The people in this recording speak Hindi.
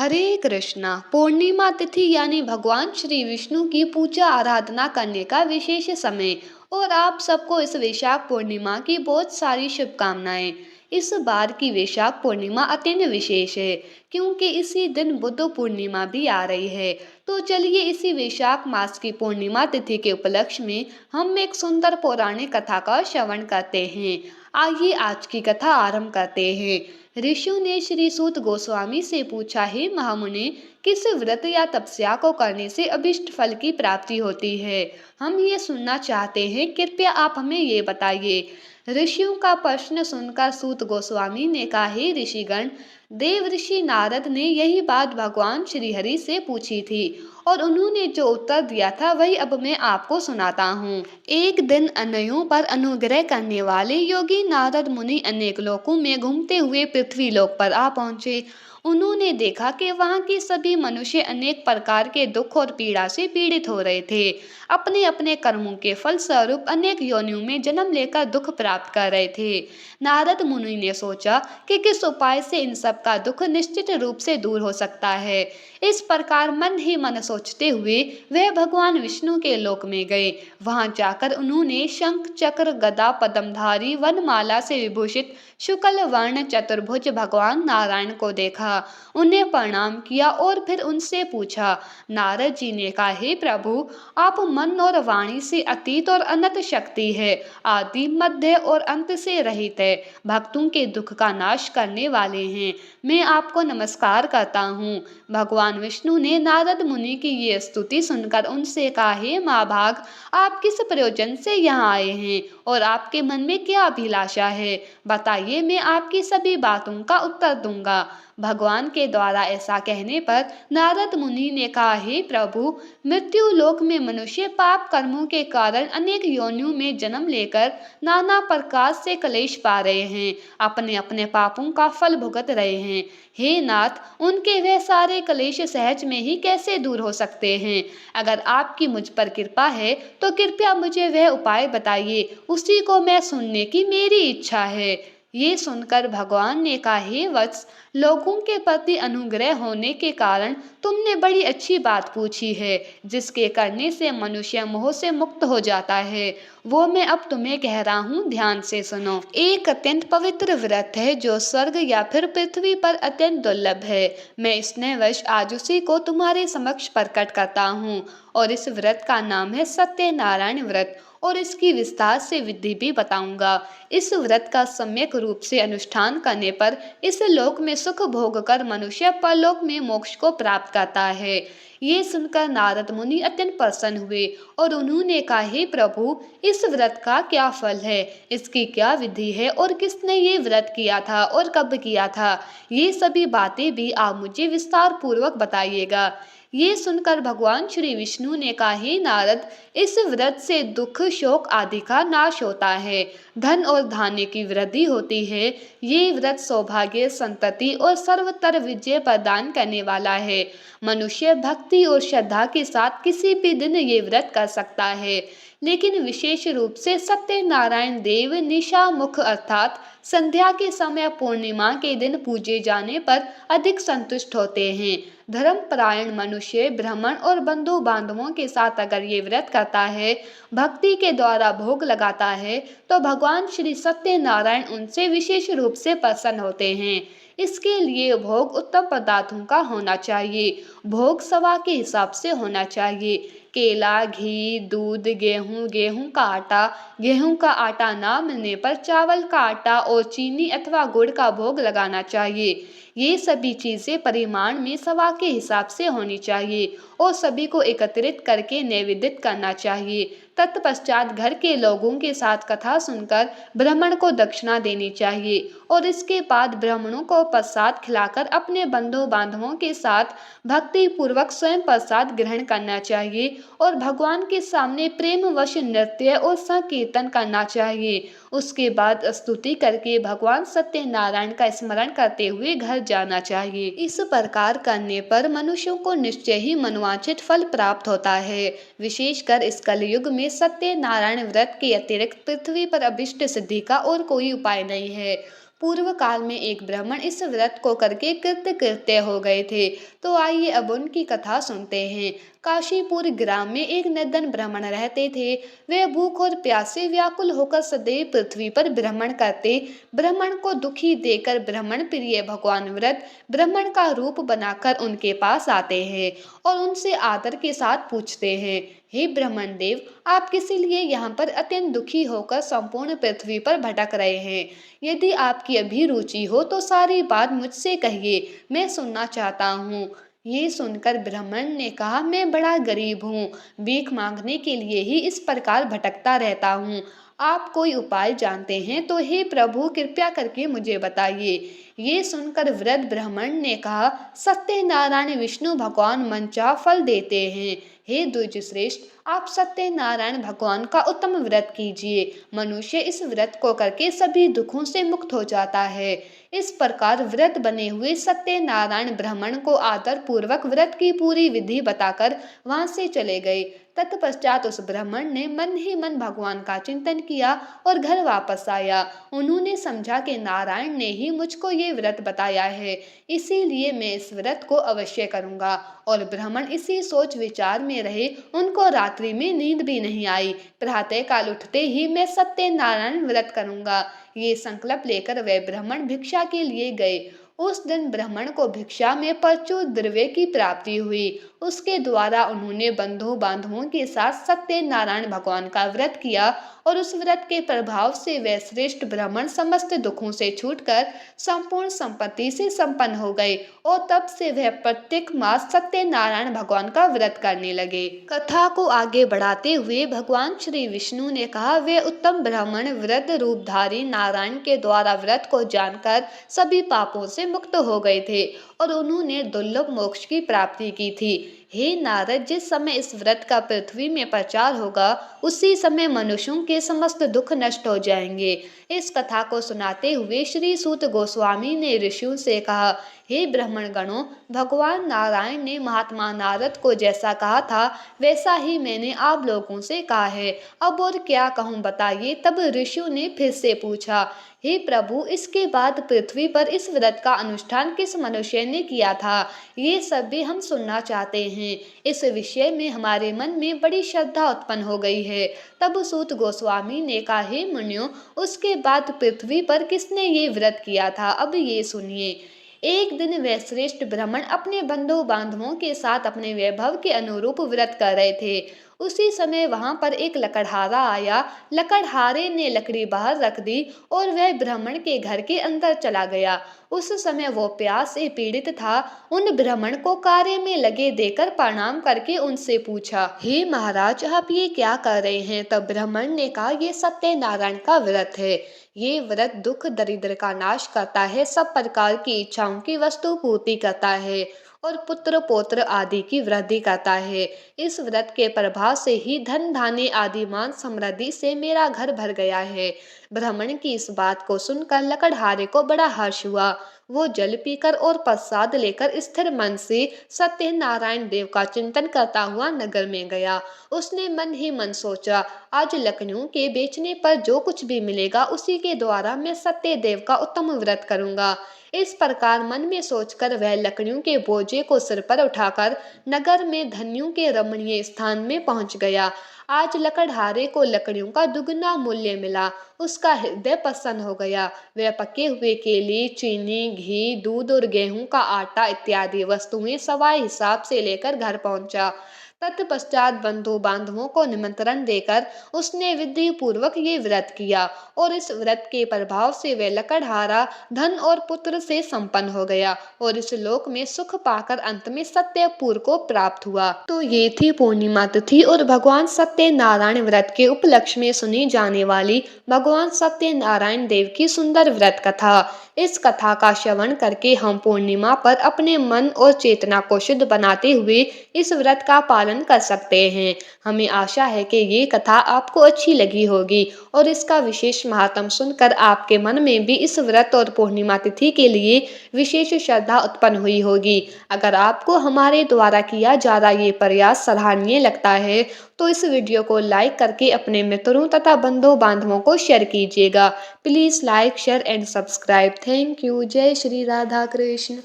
हरे कृष्णा। पूर्णिमा तिथि यानी भगवान श्री विष्णु की पूजा आराधना करने का विशेष समय और आप सबको इस वैशाख पूर्णिमा की बहुत सारी शुभकामनाएं। इस बार की वैशाख पूर्णिमा अत्यंत विशेष है क्योंकि इसी दिन बुद्ध पूर्णिमा भी आ रही है। तो चलिए इसी वैशाख मास की पूर्णिमा तिथि के उपलक्ष्य में हम एक सुंदर पौराणिक कथा का श्रवण करते हैं। आइए आज की कथा आरंभ करते हैं। ऋषियों ने श्री सूत गोस्वामी से पूछा, हे महामुनि, किस व्रत या तपस्या को करने से अभिष्ट फल की प्राप्ति होती है? हम ये सुनना चाहते हैं, कृपया आप हमें ये बताइए। ऋषियों का प्रश्न सुनकर सूत गोस्वामी ने कहा, हे ऋषिगण, देव ऋषि नारद ने यही बात भगवान श्री हरि से पूछी थी और उन्होंने जो उत्तर दिया था वही अब मैं आपको सुनाता हूँ। एक दिन अन्यों पर अनुग्रह करने वाले योगी नारद मुनि अनेक लोकों में घूमते हुए पृथ्वी लोक पर आ पहुंचे। उन्होंने देखा कि वहां के सभी मनुष्य अनेक प्रकार के दुख और पीड़ा से पीड़ित हो रहे थे। अपने अपने कर्मों के फल स्वरूप अनेक योनियों में जन्म लेकर दुख प्राप्त कर रहे थे। नारद मुनि ने सोचा कि किस उपाय से इन सब का दुख निश्चित रूप से दूर हो सकता है। इस प्रकार मन ही मन सोचते हुए वह भगवान विष्णु के लोक में गए। वहां जाकर उन्होंने शंख चक्र गदा पद्मधारी वनमाला से विभूषित शुक्ल वर्ण चतुर्भुज भगवान नारायण को देखा, उन्हें प्रणाम किया और फिर उनसे पूछा। नारद जी ने कहा, हे प्रभु, आप मन और वाणी से अतीत और अनंत शक्ति है, आदि मध्य और अंत से रहित है, भक्तों के दुख का नाश करने वाले हैं। मैं आपको नमस्कार करता हूँ। भगवान विष्णु ने नारद मुनि की ये स्तुति सुनकर उनसे कहा, हे महाभाग, आप किस प्रयोजन से यहाँ आए हैं और आपके मन में क्या अभिलाषा है? बताइए, मैं आपकी सभी बातों का उत्तर दूंगा। भगवान के द्वारा ऐसा कहने पर नारद मुनि ने कहा, हे प्रभु, मृत्यु लोक में मनुष्य पाप कर्मों के कारण अनेक योनियों में जन्म लेकर नाना प्रकार से क्लेश पा रहे हैं, अपने अपने पापों का फल भुगत रहे हैं। हे नाथ, उनके वह सारे क्लेश सहज में ही कैसे दूर हो सकते हैं? अगर आपकी मुझ पर कृपा है तो कृपया मुझे वह उपाय बताइए, उसी को मैं सुनने की मेरी इच्छा है। ये सुनकर भगवान ने कहा, हे वत्स, लोगों के प्रति अनुग्रह होने के कारण तुमने बड़ी अच्छी बात पूछी है, जिसके करने से मनुष्य मोह से मुक्त हो जाता है। वो मैं अब तुम्हें कह रहा हूँ, ध्यान से सुनो। एक अत्यंत पवित्र व्रत है जो स्वर्ग या फिर पृथ्वी पर अत्यंत दुर्लभ है। मैं स्नेहवश आज उसी को तुम्हारे समक्ष प्रकट करता हूँ और इस व्रत का नाम है सत्यनारायण व्रत और इसकी विस्तार से विधि भी बताऊंगा। इस व्रत का सम्यक रूप से अनुष्ठान करने पर इस लोक में सुख भोग कर मनुष्य परलोक में मोक्ष को प्राप्त करता है। ये सुनकर नारद मुनि अत्यंत प्रसन्न हुए और उन्होंने कहा, हे प्रभु, इस व्रत का क्या फल है, इसकी क्या विधि है और किसने ये व्रत किया था और कब किया था? ये सभी बातें भी आप मुझे विस्तार पूर्वक बताइएगा। ये सुनकर भगवान श्री विष्णु ने कहा, हे नारद, इस व्रत से दुख शोक आदि का नाश होता है, धन और धान्य की वृद्धि होती है। ये व्रत सौभाग्य, संतति और सर्वतर विजय प्रदान करने वाला है। मनुष्य भक्ति और श्रद्धा के साथ किसी भी दिन ये व्रत कर सकता है, लेकिन विशेष रूप से सत्यनारायण देव निशा मुख अर्थात संध्या के समय पूर्णिमा के दिन पूजे जाने पर अधिक संतुष्ट होते हैं। धर्मपरायण मनुष्य ब्राह्मण और बंधु बांधवों के साथ अगर ये व्रत करता है, भक्ति के द्वारा भोग लगाता है, तो भगवान श्री सत्यनारायण उनसे विशेष रूप से प्रसन्न होते हैं। इसके लिए भोग उत्तम पदार्थों का होना चाहिए। भोग सवा के हिसाब से होना चाहिए। केला, घी, दूध, गेहूं, गेहूं का आटा ना मिलने पर चावल का आटा और चीनी अथवा गुड़ का भोग लगाना चाहिए। ये सभी चीजें परिमाण में सवा के हिसाब से होनी चाहिए और सभी को एकत्रित करके नैवेद्य करना चाहिए। तत्पश्चात घर के लोगों के साथ कथा सुनकर ब्राह्मण को दक्षिणा देनी चाहिए और इसके बाद ब्राह्मणों को प्रसाद खिलाकर अपने बंधु बांधवों के साथ भक्ति पूर्वक स्वयं प्रसाद ग्रहण करना चाहिए और भगवान के सामने प्रेमवश नृत्य और संकीर्तन करना चाहिए। उसके बाद स्तुति करके भगवान सत्यनारायण का स्मरण करते हुए घर जाना चाहिए। इस प्रकार करने पर मनुष्यों को निश्चय ही मनोवांछित फल प्राप्त होता है। विशेषकर इस कलयुग में सत्यनारायण व्रत के अतिरिक्त पृथ्वी पर अभिष्ट सिद्धि का और कोई उपाय नहीं है। पूर्व काल में एक ब्राह्मण इस व्रत को करके कृत्य कृत्य हो गए थे। तो आइए अब उनकी कथा सुनते हैं। काशीपुर ग्राम में एक निर्धन ब्राह्मण रहते थे। वे भूख और प्यास से व्याकुल होकर सदैव पृथ्वी पर भ्रमण करते। ब्राह्मण को दुखी देकर ब्राह्मण प्रिय भगवान व्रत ब्राह्मण का रूप बनाकर उनके पास आते हैं और उनसे आदर के साथ पूछते हैं, हे ब्राह्मण देव, आप किसी लिए यहाँ पर अत्यंत दुखी होकर संपूर्ण पृथ्वी पर भटक रहे हैं? यदि आपकी अभिरुचि हो तो सारी बात मुझसे कहिए, मैं सुनना चाहता हूँ। ये सुनकर ब्राह्मण ने कहा, मैं बड़ा गरीब हूँ, भीख मांगने के लिए ही इस प्रकार भटकता रहता हूँ। आप कोई उपाय जानते हैं तो हे प्रभु कृपया करके मुझे बताइए। ये सुनकर वृद्ध ब्राह्मण ने कहा, सत्यनारायण विष्णु भगवान मनचाहा फल देते हैं। हे द्विज श्रेष्ठ, आप सत्यनारायण भगवान का उत्तम व्रत कीजिए। मनुष्य इस व्रत को करके सभी दुखों से मुक्त हो जाता है। इस प्रकार व्रत बने हुए सत्यनारायण ब्राह्मण को आदर पूर्वक व्रत की पूरी विधि बताकर वहां से चले गए। तत्पश्चात उस ब्राह्मण ने मन ही मन भगवान का चिंतन किया और घर वापस आया। उन्होंने समझा कि नारायण ने ही मुझको ये व्रत बताया है, इसीलिए मैं इस व्रत को अवश्य करूंगा। और ब्राह्मण इसी सोच विचार में रहे। उनको रात्रि में नींद भी नहीं आई। प्रातः काल उठते ही मैं सत्यनारायण व्रत करूंगा, ये संकल्प लेकर वे ब्राह्मण भिक्षा के लिए गए। उस दिन ब्राह्मण को भिक्षा में प्रचुर द्रव्य की प्राप्ति हुई। उसके द्वारा उन्होंने बंधु बांधवों के साथ सत्यनारायण भगवान का व्रत किया और उस व्रत के प्रभाव से वह श्रेष्ठ ब्राह्मण समस्त दुखों से छूटकर संपूर्ण संपत्ति से संपन्न हो गए और तब से वह प्रत्येक मास सत्यनारायण भगवान का व्रत करने लगे। कथा को आगे बढ़ाते हुए भगवान श्री विष्णु ने कहा, वे उत्तम ब्राह्मण व्रत रूपधारी नारायण के द्वारा व्रत को जानकर सभी पापों से मुक्त हो गए थे और उन्होंने दुर्लभ मोक्ष की प्राप्ति की थी। हे नारद, जिस समय इस व्रत का पृथ्वी में प्रचार होगा उसी समय मनुष्यों के समस्त दुख नष्ट हो जाएंगे। इस कथा को सुनाते हुए श्री सूत गोस्वामी ने ऋषियों से कहा, हे ब्राह्मण गणों, भगवान नारायण ने महात्मा नारद को जैसा कहा था वैसा ही मैंने आप लोगों से कहा है। अब और क्या कहूँ बताइए। तब ऋषियों ने फिर से पूछा, हे प्रभु, इसके बाद पृथ्वी पर इस व्रत का अनुष्ठान किस मनुष्य ने किया था? ये सब भी हम सुनना चाहते हैं। इस विषय में हमारे मन में बड़ी श्रद्धा उत्पन्न हो गई है। तब सूत गोस्वामी ने कहा, हे मुनियों, उसके बाद पृथ्वी पर किसने ये व्रत किया था? अब ये सुनिए। एक दिन वह श्रेष्ठ ब्राह्मण अपने बंधु बांधवों के साथ अपने वैभव के अनुरूप व्रत कर रहे थे। उसी समय वहां पर एक लकड़हारा आया। लकड़हारे ने लकड़ी बाहर रख दी और वह ब्राह्मण के घर के अंदर चला गया। उस समय वो प्यास से पीड़ित था। उन ब्राह्मण को कार्य में लगे देकर प्रणाम करके उनसे पूछा, हे महाराज, आप ये क्या कर रहे हैं? तब ब्राह्मण ने कहा, ये सत्यनारायण का व्रत है। ये व्रत दुख दरिद्र का नाश करता है, सब प्रकार की इच्छाओं की वस्तु पूर्ति करता है और पुत्र पौत्र आदि की वृद्धि करता है। इस व्रत के प्रभाव से ही धन धान्य आदि मान समृद्धि से मेरा घर भर गया है। ब्राह्मण की इस बात को सुनकर लकड़हारे को बड़ा हर्ष हुआ। वो जल पीकर और प्रसाद लेकर स्थिर मन से सत्यनारायण देव का चिंतन करता हुआ नगर में गया। उसने मन ही मन सोचा, आज लकड़ियों के बेचने पर जो कुछ भी मिलेगा उसी के द्वारा मैं सत्य देव का उत्तम व्रत करूंगा। इस प्रकार मन में सोचकर वह लकड़ियों के बोझे को सिर पर उठाकर नगर में धनियों के रमणीय स्थान में पहुंच गया। आज लकड़हारे को लकड़ियों का दुगना मूल्य मिला। उसका हृदय प्रसन्न हो गया। वह पके हुए केले, चीनी, घी, दूध और गेहूं का आटा इत्यादि वस्तुएं सवाई हिसाब से लेकर घर पहुंचा। तत्पश्चात बंधु बांधवों को निमंत्रण देकर उसने विधि पूर्वक ये व्रत किया और इस व्रत के प्रभाव से वह लकड़हारा धन और पुत्र से संपन्न हो गया और इस लोक में सुख पाकर अंत में सत्यपुर को प्राप्त हुआ। तो ये थी पूर्णिमा तिथि और भगवान सत्यनारायण व्रत के उपलक्ष्य में सुनी जाने वाली भगवान सत्यनारायण देव की सुंदर व्रत कथा। इस कथा का श्रवण करके हम पूर्णिमा पर अपने मन और चेतना को शुद्ध बनाते हुए इस व्रत का पालन पालन कर सकते हैं। हमें आशा है कि ये कथा आपको अच्छी लगी होगी और इसका विशेष महात्म सुनकर आपके मन में भी इस व्रत और पूर्णिमा तिथि के लिए विशेष श्रद्धा उत्पन्न हुई होगी। अगर आपको हमारे द्वारा किया जा रहा ये प्रयास सराहनीय लगता है तो इस वीडियो को लाइक करके अपने मित्रों तथा बंधु बांधवों को शेयर कीजिएगा। Please like share and subscribe. Thank you. जय श्री राधा कृष्ण।